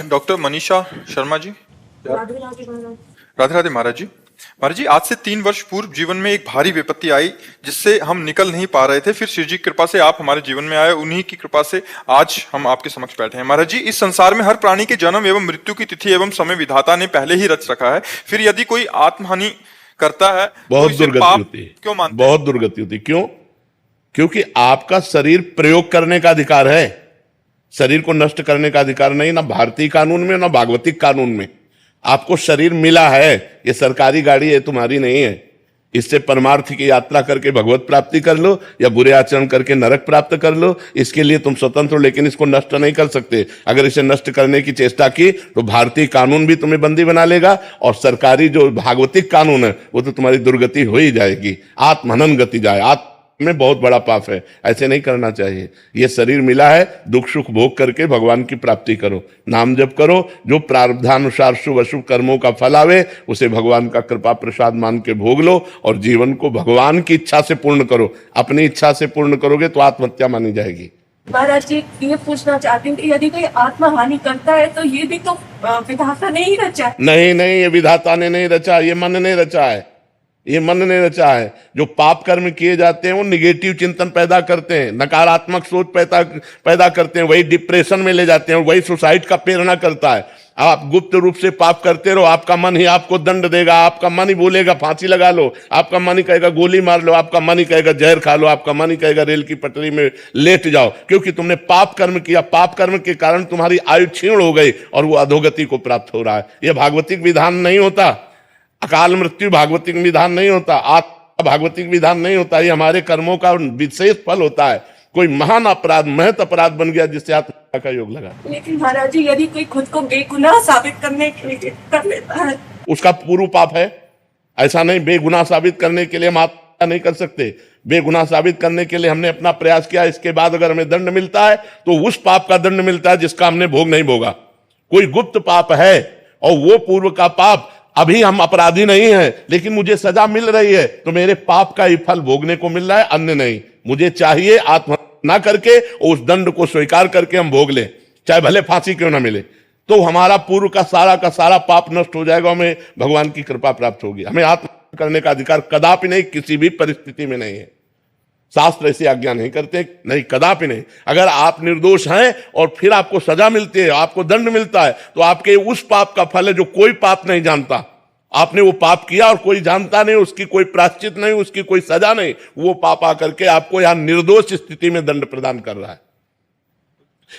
Doctor Manisha Sharma ji. Radhe Radhe महाराज। राधे राधे महाराज जी। महाराज जी, आज से 3 वर्ष पूर्व जीवन में एक भारी विपत्ति आई जिससे हम निकल नहीं पा रहे थे। फिर शिव जी की कृपा से आप हमारे जीवन में आए, उन्हीं की कृपा से आज हम आपके समक्ष बैठे हैं। महाराज जी, इस संसार में हर प्राणी के जन्म एवं मृत्यु की तिथि एवं समय विधाता ने पहले ही रच रखा है। फिर यदि कोई आत्महानि करता है बहुत तो इसे दुर्गति पाप होती है, क्यों मानते हैं? बहुत दुर्गति होती है। क्यों? क्योंकि आपका शरीर प्रयोग करने का अधिकार है, शरीर को नष्ट करने का अधिकार नहीं, ना भारतीय कानून में ना भागवतिक कानून में। आपको शरीर मिला है, ये सरकारी गाड़ी है, तुम्हारी नहीं है। इससे परमार्थ की यात्रा करके भगवत प्राप्ति कर लो या बुरे आचरण करके नरक प्राप्त कर लो, इसके लिए तुम स्वतंत्र हो, लेकिन इसको नष्ट नहीं कर सकते। अगर इसे नष्ट करने की चेष्टा की तो भारतीय कानून भी तुम्हें बंदी बना लेगा और सरकारी जो भागवतिक कानून है वो तो तुम्हारी दुर्गति हो ही जाएगी, आत्महनन गति जाए। आत्म में बहुत बड़ा पाप है, ऐसे नहीं करना चाहिए। ये शरीर मिला है, दुख सुख भोग करके भगवान की प्राप्ति करो, नाम जप करो, जो प्रारब्धानुसार शुभ अशुभ कर्मों का फल आवे उसे भगवान का कृपा प्रसाद मान के भोग लो और जीवन को भगवान की इच्छा से पूर्ण करो। अपनी इच्छा से पूर्ण करोगे तो आत्महत्या मानी जाएगी। महाराज जी, ये पूछना चाहती हूँ कि यदि कोई आत्मा हानि करता है तो ये भी तो विधाता ने ही रचा है। नहीं, ये विधाता ने नहीं रचा, ये मन ने रचा है, ये मन ने रचा है। जो पाप कर्म किए जाते हैं वो निगेटिव चिंतन पैदा करते हैं, नकारात्मक सोच पैदा करते हैं, वही डिप्रेशन में ले जाते हैं, वही सुसाइड का प्रेरणा करता है। आप गुप्त रूप से पाप करते रहो, आपका मन ही आपको दंड देगा, आपका मन ही बोलेगा फांसी लगा लो, आपका मन ही कहेगा गोली मार लो, आपका मन ही कहेगा जहर खा लो, आपका मन ही कहेगा रेल की पटरी में लेट जाओ, क्योंकि तुमने पाप कर्म किया। पाप कर्म के कारण तुम्हारी आयु क्षीण हो गई और वो अधोगति को प्राप्त हो रहा है। यह भागवतिक विधान नहीं होता, अकाल मृत्यु भागवतिक विधान नहीं होता, आत्मा भागवतिक विधान नहीं होता। ये हमारे कर्मों का विशेष फल होता है। कोई महान अपराध, महत अपराध बन गया जिससे आत्महत्या का योग लगा। लेकिन महाराज जी, यदि कोई खुद को बेगुनाह साबित करने के लिए कर लेता है, उसका पूर्व पाप है। ऐसा नहीं, बेगुनाह साबित करने के लिए हम आत्महत्या नहीं कर सकते। बेगुनाह साबित करने के लिए हमने अपना प्रयास किया, इसके बाद अगर हमें दंड मिलता है तो उस पाप का दंड मिलता है जिसका हमने भोग नहीं भोगा। कोई गुप्त पाप है और वो पूर्व का पाप, अभी हम अपराधी नहीं हैं लेकिन मुझे सजा मिल रही है तो मेरे पाप का ही फल भोगने को मिल रहा है, अन्य नहीं। मुझे चाहिए आत्महत्या ना करके उस दंड को स्वीकार करके हम भोग लें, चाहे भले फांसी क्यों ना मिले, तो हमारा पूर्व का सारा पाप नष्ट हो जाएगा, हमें भगवान की कृपा प्राप्त होगी। हमें आत्महत्या करने का अधिकार कदापि नहीं, किसी भी परिस्थिति में नहीं है। शास्त्र ऐसी आज्ञा नहीं करते, नहीं, कदापि नहीं। अगर आप निर्दोष हैं और फिर आपको सजा मिलती है, आपको दंड मिलता है, तो आपके उस पाप का फल है जो कोई पाप नहीं जानता। आपने वो पाप किया और कोई जानता नहीं, उसकी कोई प्रायश्चित नहीं, उसकी कोई सजा नहीं, वो पाप आकर के आपको यहां निर्दोष स्थिति में दंड प्रदान कर रहा है।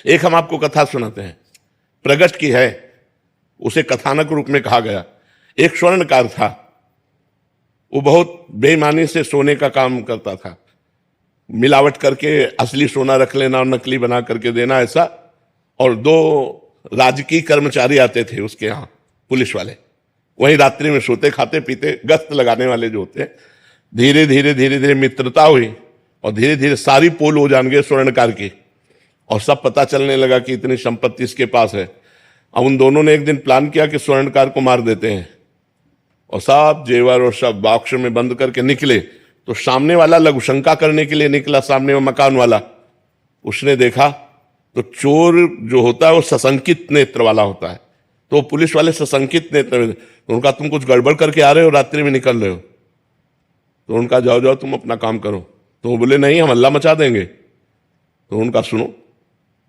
एक हम आपको कथा सुनाते हैं, प्रगट की है, उसे कथानक रूप में कहा गया। एक स्वर्णकार था, वो बहुत बेईमानी से सोने का काम करता था, मिलावट करके असली सोना रख लेना और नकली बना करके देना, ऐसा। और 2 राजकीय कर्मचारी आते थे उसके यहाँ, पुलिस वाले, वहीं रात्रि में सोते खाते पीते, गश्त लगाने वाले जो होते हैं। धीरे धीरे मित्रता हुई और धीरे धीरे सारी पोल हो जान गए स्वर्णकार की, और सब पता चलने लगा कि इतनी संपत्ति इसके पास है। अब उन दोनों ने एक दिन प्लान किया कि स्वर्णकार को मार देते हैं, और सब जेवर और सब बॉक्स में बंद करके निकले। तो सामने वाला लघुशंका करने के लिए निकला, सामने वो मकान वाला, उसने देखा तो चोर जो होता है वो सशंकित नेत्र वाला होता है, तो पुलिस वाले सशंकित नेत्र, तो उनका तुम कुछ गड़बड़ करके आ रहे हो, रात्रि में निकल रहे हो, तो उनका जाओ तुम अपना काम करो। तो वो बोले नहीं, हम हल्ला मचा देंगे। तो उनका सुनो,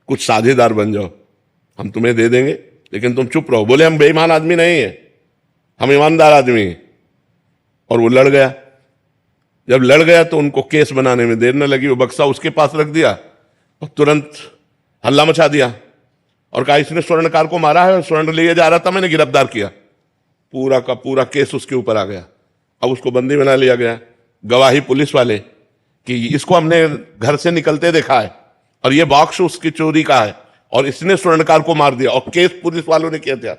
कुछ साझेदार बन जाओ, हम तुम्हें दे देंगे लेकिन तुम चुप रहो। बोले हम बेईमान आदमी नहीं है, हम ईमानदार आदमी हैं। और वो लड़ गया। जब लड़ गया तो उनको केस बनाने में देर न लगी, वो बक्सा उसके पास रख दिया और तुरंत हल्ला मचा दिया और कहा इसने स्वर्णकार को मारा है, स्वर्ण लिए जा रहा था, मैंने गिरफ्तार किया। पूरा का पूरा केस उसके ऊपर आ गया। अब उसको बंदी बना लिया गया। गवाही पुलिस वाले कि इसको हमने घर से निकलते देखा है और ये बॉक्स उसकी चोरी का है और इसने स्वर्णकार को मार दिया, और केस पुलिस वालों ने किया था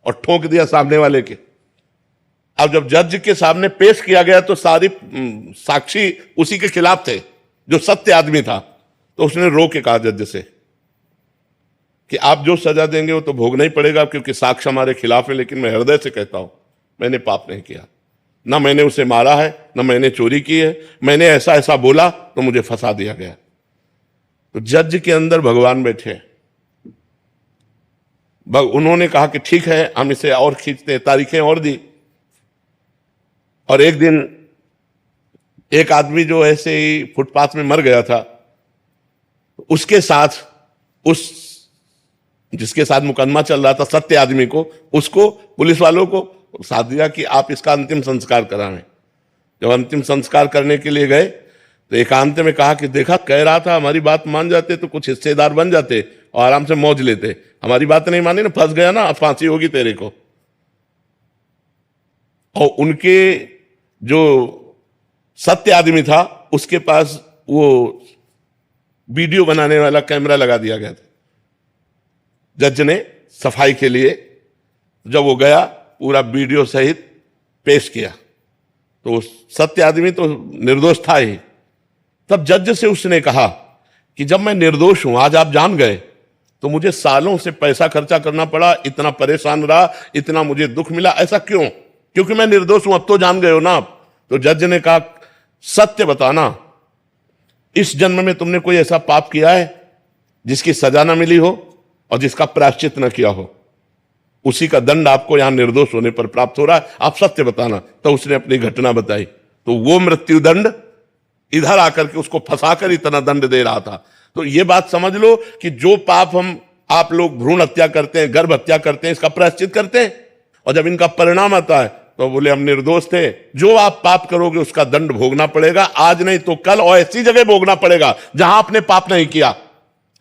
और ठोक दिया सामने वाले के। अब जब जज के सामने पेश किया गया तो सारी साक्षी उसी के खिलाफ थे जो सत्य आदमी था। तो उसने रो के कहा जज से कि आप जो सजा देंगे वो तो भोगना ही पड़ेगा, क्योंकि साक्ष्य हमारे खिलाफ है, लेकिन मैं हृदय से कहता हूं मैंने पाप नहीं किया, ना मैंने उसे मारा है, ना मैंने चोरी की है, मैंने ऐसा ऐसा बोला तो मुझे फंसा दिया गया। तो जज के अंदर भगवान बैठे, उन्होंने कहा कि ठीक है, हम इसे और खींचते हैं, तारीखें और दी। और एक दिन एक आदमी जो ऐसे ही फुटपाथ में मर गया था, उसके साथ उस जिसके साथ मुकदमा चल रहा था, सत्य आदमी को, उसको पुलिस वालों को साथ दिया कि आप इसका अंतिम संस्कार कराएं। जब अंतिम संस्कार करने के लिए गए तो एकांत में कहा कि देखा, कह रहा था हमारी बात मान जाते तो कुछ हिस्सेदार बन जाते और आराम से मौज लेते, हमारी बात नहीं मानी ना, फंस गया ना, फांसी होगी तेरे को। और उनके जो सत्य आदमी था उसके पास वो वीडियो बनाने वाला कैमरा लगा दिया गया था। जज ने सफाई के लिए जब वो गया, पूरा वीडियो सहित पेश किया, तो सत्य आदमी तो निर्दोष था ही। तब जज से उसने कहा कि जब मैं निर्दोष हूं, आज आप जान गए, तो मुझे सालों से पैसा खर्चा करना पड़ा, इतना परेशान रहा, इतना मुझे दुख मिला, ऐसा क्यों? क्योंकि मैं निर्दोष हूं, अब तो जान गए हो ना आप। तो जज ने कहा, सत्य बताना, इस जन्म में तुमने कोई ऐसा पाप किया है जिसकी सजा ना मिली हो और जिसका प्रायश्चित न किया हो? उसी का दंड आपको यहां निर्दोष होने पर प्राप्त हो रहा है, आप सत्य बताना। तो उसने अपनी घटना बताई, तो वो मृत्यु दंड इधर आकर के उसको फंसाकर इतना दंड दे रहा था। तो ये बात समझ लो कि जो पाप आप लोग भ्रूण हत्या करते हैं, गर्भ हत्या करते हैं, इसका प्रायश्चित करते हैं, और जब इनका परिणाम आता है तो बोले हम निर्दोष थे। जो आप पाप करोगे उसका दंड भोगना पड़ेगा, आज नहीं तो कल, और ऐसी जगह भोगना पड़ेगा जहां आपने पाप नहीं किया।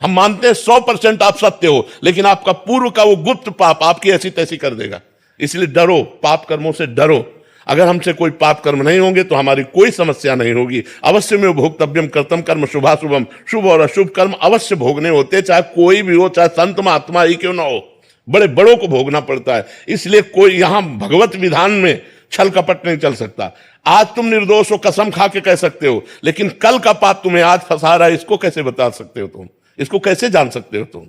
हम मानते हैं 100% आप सत्य हो, लेकिन आपका पूर्व का वो गुप्त पाप आपकी ऐसी तैसी कर देगा। इसलिए डरो, पाप कर्मों से डरो। अगर हमसे कोई पाप कर्म नहीं होंगे तो हमारी कोई समस्या नहीं होगी। अवश्य में भोक्तव्यम कर्तम कर्म शुभाशुभम, शुभ और अशुभ कर्म अवश्य भोगने होते, चाहे कोई भी हो, चाहे संत महात्मा ही क्यों ना हो, बड़े बड़ों को भोगना पड़ता है। इसलिए कोई यहां भगवत विधान में छल कपट नहीं चल सकता। आज तुम निर्दोष हो, कसम खा के कह सकते हो, लेकिन कल का पाप तुम्हें आज फंसा रहा है, इसको कैसे बता सकते हो तुम? इसको कैसे जान सकते हो तुम?